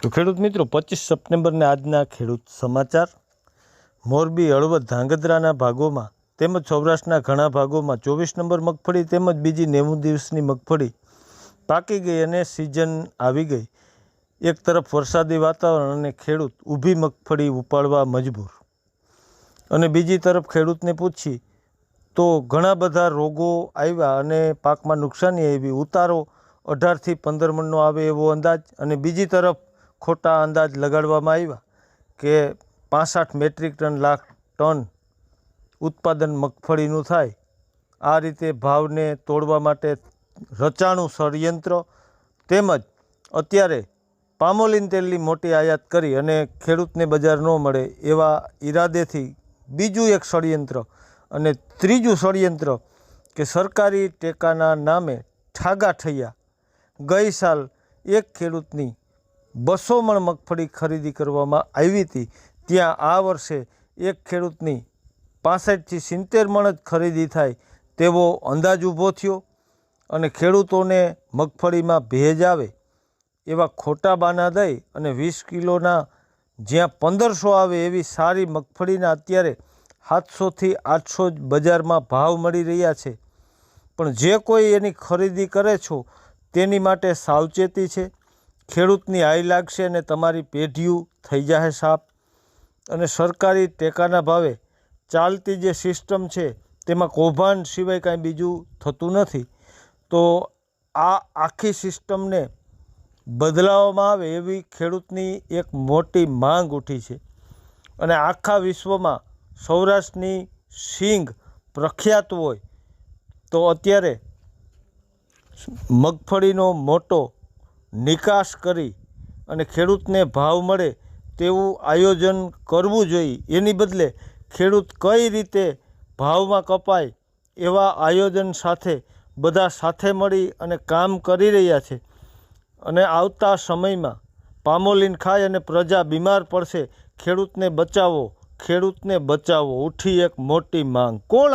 તો ખેડૂત મિત્રો 25 સપ્ટેમ્બરને આજના ખેડૂત સમાચાર. મોરબી, હળવદ, ધાંગધ્રાના ભાગોમાં તેમજ સૌરાષ્ટ્રના ઘણા ભાગોમાં 24 નંબર મગફળી તેમજ બીજી 90 દિવસની મગફળી પાકી ગઈ અને સિઝન આવી ગઈ. એક તરફ વરસાદી વાતાવરણ અને ખેડૂત ઊભી મગફળી ઉપાડવા મજબૂર, અને બીજી તરફ ખેડૂતને પૂછી તો ઘણા બધા રોગો આવ્યા અને પાકમાં નુકસાની આવી. ઉતારો 18થી 15 મણનો આવે એવો અંદાજ, અને બીજી તરફ ખોટા અંદાજ લગાડવામાં આવ્યા કે 65 મેટ્રિક ટન ઉત્પાદન મગફળીનું થાય. આ રીતે ભાવને તોડવા માટે રચાણું ષડયંત્ર, તેમજ અત્યારે પામોલીન તેલની મોટી આયાત કરી અને ખેડૂતને બજાર ન મળે એવા ઈરાદેથી બીજું એક ષડયંત્ર, અને ત્રીજું ષડયંત્ર કે સરકારી ટેકાના નામે ઠાગા ઠૈયા. ગઈ સાલ એક ખેડૂતની 200 મણ મગફળી ખરીદી કરવામાં આવી હતી, ત્યાં આ વર્ષે એક ખેડૂતની 65થી 70 મણ જ ખરીદી થાય તેવો અંદાજ ઊભો થયો. અને ખેડૂતોને મગફળીમાં ભેજ આવે એવા ખોટા બાના દઈ અને 20 કિલોના જ્યાં 1500 આવે એવી સારી મગફળીના અત્યારે 700થી 800 જ બજારમાં ભાવ મળી રહ્યા છે. પણ જે કોઈ એની ખરીદી કરે છો તેની માટે સાવચેતી છે. ખેડૂતની હાઈ લાગશે અને તમારી પેઢીયું થઈ જશે સાફ. અને સરકારી ટેકાના ભાવે ચાલતી જે સિસ્ટમ છે તેમાં કૌભાંડ સિવાય કાંઈ બીજું થતું નથી. તો આ આખી સિસ્ટમને બદલાવવામાં આવે એવી ખેડૂતની એક મોટી માંગ ઉઠી છે. અને આખા વિશ્વમાં સૌરાષ્ટ્રની સિંગ પ્રખ્યાત હોય તો અત્યારે મગફળીનો મોટો નિકાસ કરી અને ખેડૂતને ભાવ મળે તેવું આયોજન કરવું જોઈએ. એની બદલે ખેડૂત કઈ રીતે ભાવમાં કપાય એવા આયોજન સાથે બધા સાથે મળી અને કામ કરી રહ્યા છે. અને આવતા સમયમાં પામોલીન ખાય અને પ્રજા બીમાર પડશે. ખેડૂતને બચાવો, ખેડૂતને બચાવો, ઉઠી એક મોટી માંગ. કોણ